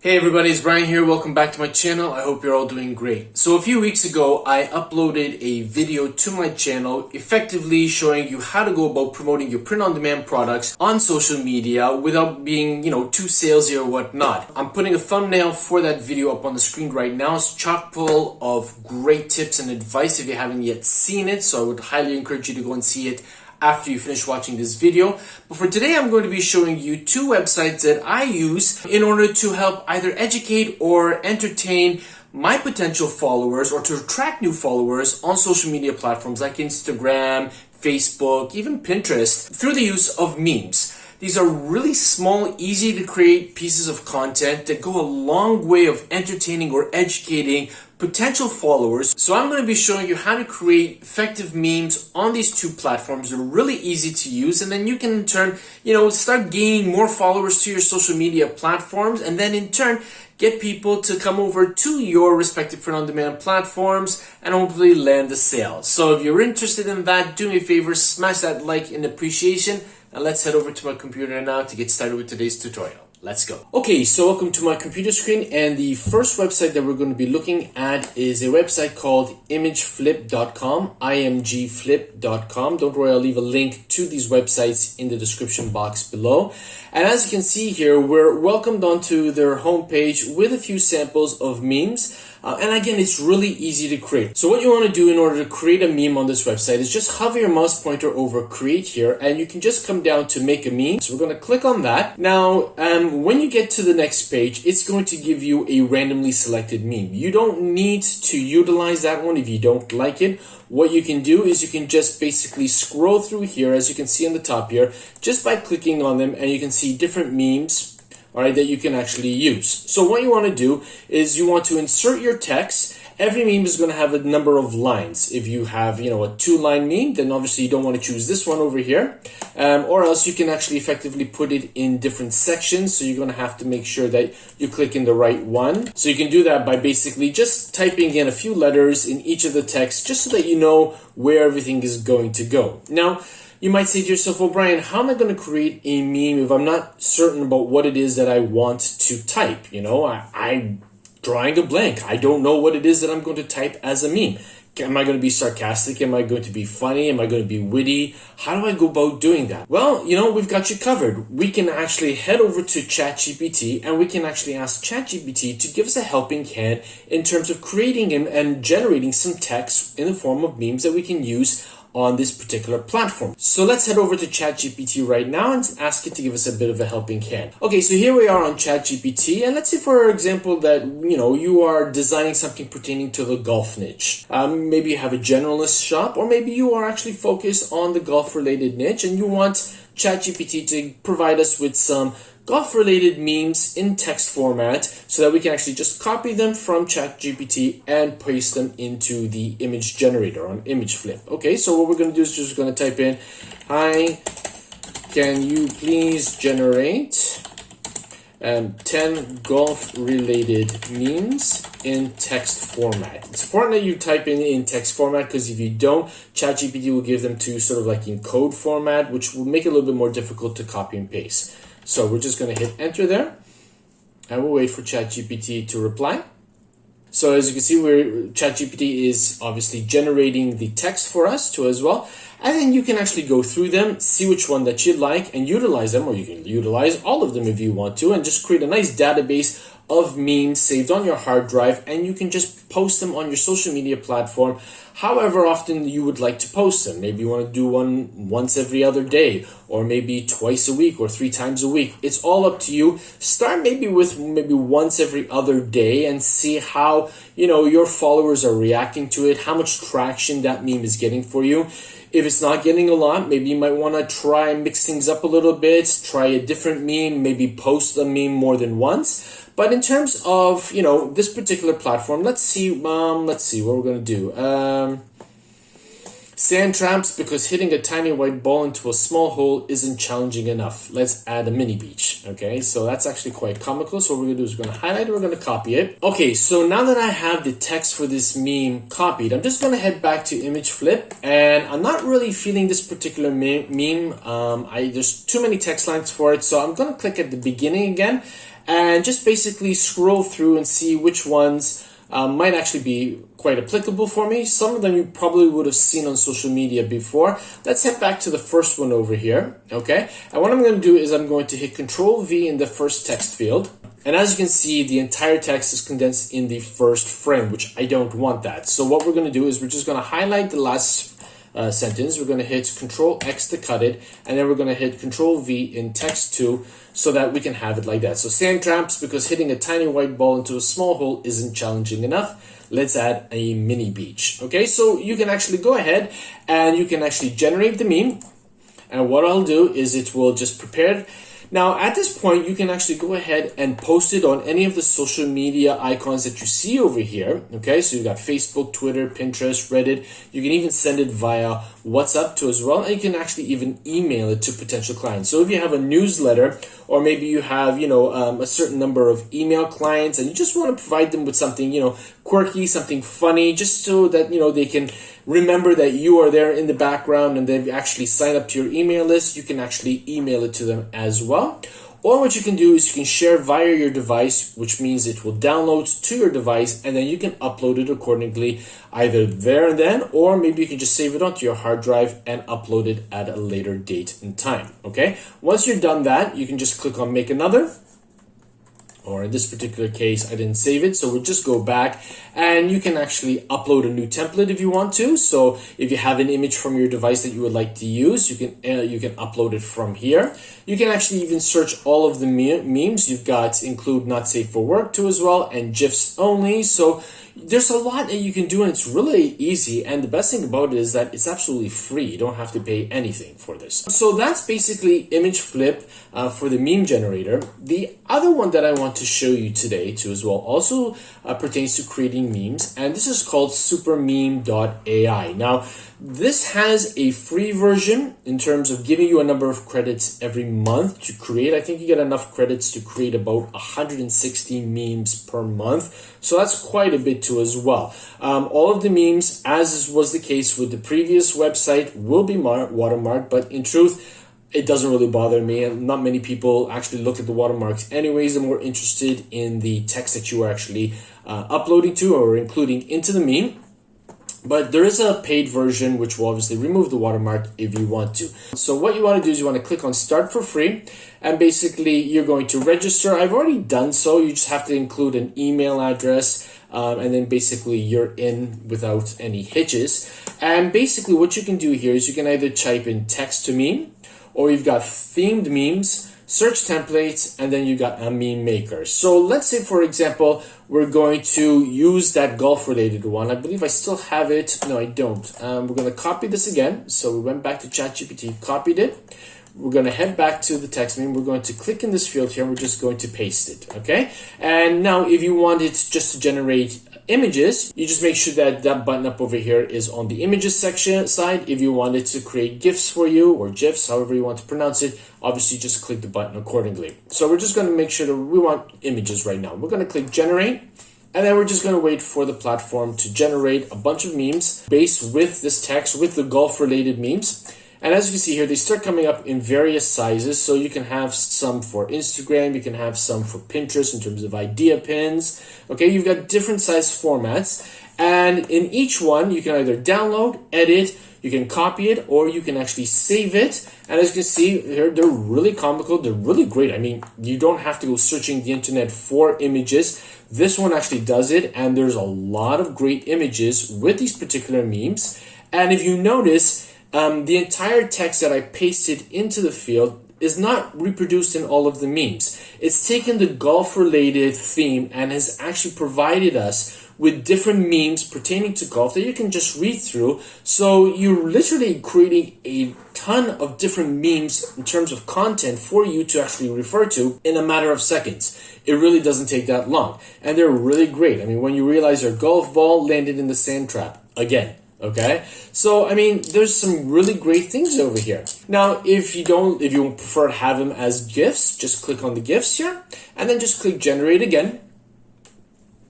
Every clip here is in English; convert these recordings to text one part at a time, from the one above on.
Hey everybody, it's Brian here. Welcome back to my channel. I hope you're all doing great. So a few weeks ago, I uploaded a video to my channel effectively showing you how to go about promoting your print-on-demand products on social media without being, too salesy or whatnot. I'm putting a thumbnail for that video up on the screen right now. It's chock full of great tips and advice if you haven't yet seen it. So I would highly encourage you to go and see it after you finish watching this video. But for today, I'm going to be showing you two websites that I use in order to help either educate or entertain my potential followers or to attract new followers on social media platforms like Instagram, Facebook, even Pinterest through the use of memes. These are really small, easy to create pieces of content that go a long way of entertaining or educating potential followers. So I'm going to be showing you how to create effective memes on these two platforms. They're really easy to use, and then you can in turn, start gaining more followers to your social media platforms, and then in turn get people to come over to your respective print-on-demand platforms and hopefully land a sale. So if you're interested in that, do me a favor, smash that like in appreciation, and let's head over to my computer now to get started with today's tutorial. Let's go. Okay, so welcome to my computer screen, and the first website that we're going to be looking at is a website called imageflip.com, imgflip.com. Don't worry, I'll leave a link to these websites in the description box below. And as you can see here, we're welcomed onto their homepage with a few samples of memes. And again, it's really easy to create. So what you want to do in order to create a meme on this website is just hover your mouse pointer over create here, and you can just come down to make a meme. So we're going to click on that. Now, when you get to the next page, it's going to give you a randomly selected meme. You don't need to utilize that one if you don't like it. What you can do is you can just basically scroll through here, as you can see on the top here, just by clicking on them, and you can see different memes, all right, that you can actually use. So what you want to do is you want to insert your text. Every meme is going to have a number of lines. If you have, a 2-line meme, then obviously you don't want to choose this one over here. Or else you can actually effectively put it in different sections. So you're going to have to make sure that you click in the right one. So you can do that by basically just typing in a few letters in each of the texts, just so that you know where everything is going to go. Now, you might say to yourself, well, Brian, how am I going to create a meme if I'm not certain about what it is that I want to type? I'm drawing a blank. I don't know what it is that I'm going to type as a meme. Am I going to be sarcastic? Am I going to be funny? Am I going to be witty? How do I go about doing that? Well, we've got you covered. We can actually head over to ChatGPT, and we can actually ask ChatGPT to give us a helping hand in terms of creating and generating some text in the form of memes that we can use on this particular platform. So let's head over to ChatGPT right now and ask it to give us a bit of a helping hand. Okay, so here we are on ChatGPT, and let's say, for example, that you are designing something pertaining to the golf niche. Maybe you have a generalist shop, or maybe you are actually focused on the golf-related niche, and you want ChatGPT to provide us with some golf-related memes in text format so that we can actually just copy them from ChatGPT and paste them into the image generator on ImageFlip. Okay, so what we're going to do is just going to type in, "Hi, can you please generate 10 golf-related memes in text format?" It's important that you type in text format, because if you don't, ChatGPT will give them to sort of like in code format, which will make it a little bit more difficult to copy and paste. So we're just going to hit enter there, and we'll wait for ChatGPT to reply. So as you can see, ChatGPT is obviously generating the text for us too as well. And then you can actually go through them, see which one that you'd like, and utilize them, or you can utilize all of them if you want to, and just create a nice database of memes saved on your hard drive, and you can just post them on your social media platform however often you would like to post them. Maybe you want to do one once every other day, or maybe twice a week, or 3 times a week. It's all up to you. Start maybe with once every other day and see how your followers are reacting to it, how much traction that meme is getting for you. If it's not getting a lot, maybe you might want to try and mix things up a little bit, try a different meme, maybe post a meme more than once. But in terms of, this particular platform, let's see what we're going to do. Sand traps, because hitting a tiny white ball into a small hole isn't challenging enough. Let's add a mini beach. Okay, so that's actually quite comical. So what we're going to do is we're going to highlight it, we're going to copy it. Okay, so now that I have the text for this meme copied, I'm just going to head back to ImageFlip, and I'm not really feeling this particular meme. There's too many text lines for it, so I'm going to click at the beginning again, and just basically scroll through and see which ones might actually be quite applicable for me. Some of them you probably would have seen on social media before. Let's head back to the first one over here, okay? And what I'm going to do is I'm going to hit Control V in the first text field. And as you can see, the entire text is condensed in the first frame, which I don't want that. So what we're going to do is we're just going to highlight the last sentence. We're going to hit Control X to cut it, and then we're going to hit Control V in text 2 so that we can have it like that. So sand traps, because hitting a tiny white ball into a small hole isn't challenging enough. Let's add a mini beach. Okay, so you can actually go ahead and you can actually generate the meme. And what I'll do is it will just prepare it. Now, at this point, you can actually go ahead and post it on any of the social media icons that you see over here. Okay, so you got Facebook, Twitter, Pinterest, Reddit. You can even send it via WhatsApp too as well. And you can actually even email it to potential clients. So if you have a newsletter, or maybe you have, a certain number of email clients and you just want to provide them with something, quirky, something funny, just so that, they can remember that you are there in the background and they've actually signed up to your email list, you can actually email it to them as well. Or what you can do is you can share via your device, which means it will download to your device and then you can upload it accordingly, either there and then, or maybe you can just save it onto your hard drive and upload it at a later date and time. Okay, once you're done that, you can just click on Make Another. Or in this particular case, I didn't save it, so we'll just go back and you can actually upload a new template if you want to. So if you have an image from your device that you would like to use, you can upload it from here. You can actually even search all of the memes. You've got include not safe for work too as well, and GIFs only. So there's a lot that you can do and it's really easy, and the best thing about it is that it's absolutely free. You don't have to pay anything for this. So that's basically image flip for the meme generator. The other one that I want to show you today too as well also pertains to creating memes, and this is called supermeme.ai. Now this has a free version in terms of giving you a number of credits every month to create. I think you get enough credits to create about 160 memes per month. So that's quite a bit too as well. All of the memes, as was the case with the previous website, will be watermarked, but in truth, it doesn't really bother me, and not many people actually look at the watermarks anyways. They're more interested in the text that you are actually uploading to or including into the meme. But there is a paid version which will obviously remove the watermark if you want to. So what you want to do is you want to click on Start for Free, and basically you're going to register. I've already done so. You just have to include an email address, and then basically you're in without any hitches. And basically what you can do here is you can either type in text to meme, or you've got themed memes, search templates, and then you got a meme maker. So let's say, for example, we're going to use that golf related one. I believe I still have it. No, I don't. We're going to copy this again. So we went back to ChatGPT, copied it. We're going to head back to the text meme. We're going to click in this field here. We're just going to paste it. Okay. And now if you want it just to generate images, you just make sure that that button up over here is on the images section side. If you want it to create GIFs for you, or GIFs, however you want to pronounce it, obviously just click the button accordingly. So we're just going to make sure that we want images right now. We're going to click generate, and then we're just going to wait for the platform to generate a bunch of memes based with this text, with the golf related memes. And as you can see here, they start coming up in various sizes. So you can have some for Instagram, you can have some for Pinterest in terms of idea pins. Okay, you've got different size formats. And in each one, you can either download, edit, you can copy it, or you can actually save it. And as you can see here, they're really comical, they're really great. I mean, you don't have to go searching the internet for images. This one actually does it, and there's a lot of great images with these particular memes. And if you notice, the entire text that I pasted into the field is not reproduced in all of the memes. It's taken the golf related theme and has actually provided us with different memes pertaining to golf that you can just read through. So you're literally creating a ton of different memes in terms of content for you to actually refer to in a matter of seconds. It really doesn't take that long. And they're really great. I mean, when you realize your golf ball landed in the sand trap again. Okay, so I mean, there's some really great things over here. Now, if you prefer to have them as GIFs, just click on the GIFs here, and then just click generate again.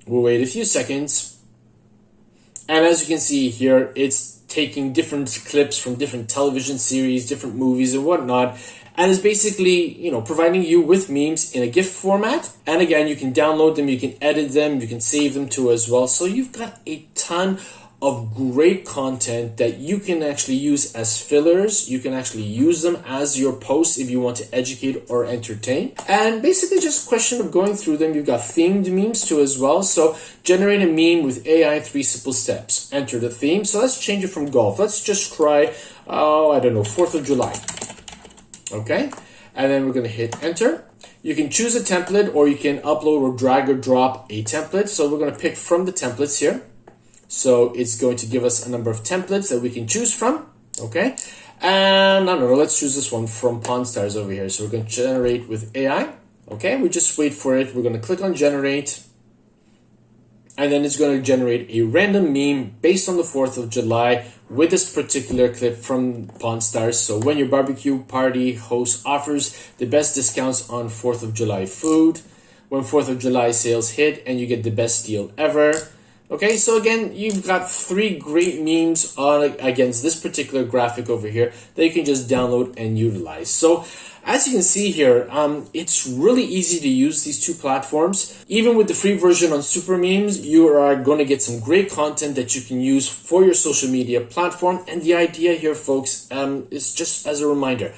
We'll wait a few seconds, and as you can see here, it's taking different clips from different television series, different movies and whatnot, and is basically, providing you with memes in a GIF format. And again, you can download them, you can edit them, you can save them too as well. So you've got a ton of great content that you can actually use as fillers. You can actually use them as your posts if you want to educate or entertain. And basically just a question of going through them. You've got themed memes too as well. So generate a meme with AI 3 simple steps. Enter the theme. So let's change it from golf. Let's just try, 4th of July. Okay. And then we're going to hit enter. You can choose a template, or you can upload or drag or drop a template. So we're going to pick from the templates here. So it's going to give us a number of templates that we can choose from, okay? And I don't know, let's choose this one from Pawn Stars over here. So we're going to generate with AI, okay? We just wait for it. We're going to click on generate, and then it's going to generate a random meme based on the 4th of July with this particular clip from Pawn Stars. So when your barbecue party host offers the best discounts on 4th of July food, when 4th of July sales hit and you get the best deal ever. Okay, so again, you've got 3 great memes against this particular graphic over here that you can just download and utilize. So as you can see here, it's really easy to use these 2 platforms. Even with the free version on supermemes, you are going to get some great content that you can use for your social media platform. And the idea here, folks, is just as a reminder,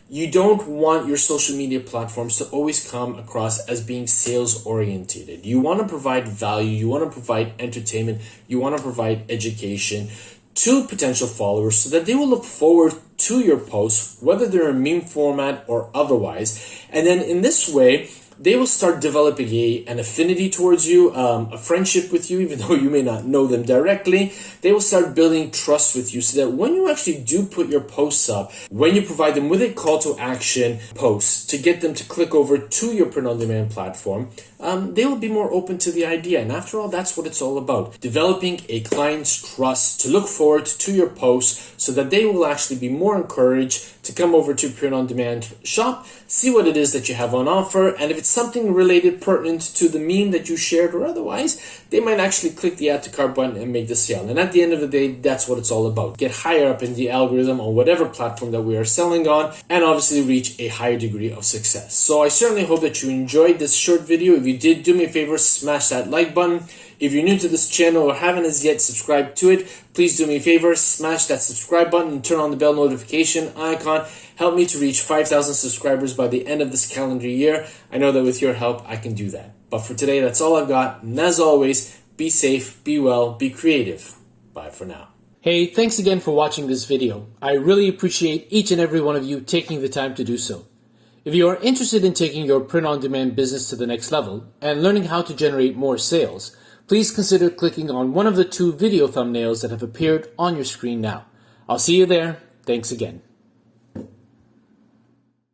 you don't want your social media platforms to always come across as being sales oriented. You want to provide value, you want to provide entertainment, you want to provide education to potential followers so that they will look forward to your posts, whether they're in meme format or otherwise. And then in this way, they will start developing an affinity towards you, a friendship with you, even though you may not know them directly. They will start building trust with you so that when you actually do put your posts up, when you provide them with a call to action post to get them to click over to your print-on-demand platform, they will be more open to the idea. And after all, that's what it's all about. Developing a client's trust to look forward to your posts so that they will actually be more encouraged to come over to print-on-demand shop, see what it is that you have on offer, and if it's something related, pertinent to the meme that you shared or otherwise, they might actually click the add to cart button and make the sale. And at the end of the day, that's what it's all about. Get higher up in the algorithm on whatever platform that we are selling on, and obviously reach a higher degree of success. So I certainly hope that you enjoyed this short video. If you did, do me a favor, smash that like button. If you're new to this channel or haven't as yet subscribed to it, please do me a favor, smash that subscribe button and turn on the bell notification icon. Help me to reach 5,000 subscribers by the end of this calendar year. I know that with your help, I can do that. But for today, that's all I've got. And as always, be safe, be well, be creative. Bye for now. Hey, thanks again for watching this video. I really appreciate each and every one of you taking the time to do so. If you are interested in taking your print-on-demand business to the next level and learning how to generate more sales, please consider clicking on one of the 2 video thumbnails that have appeared on your screen now. I'll see you there. Thanks again.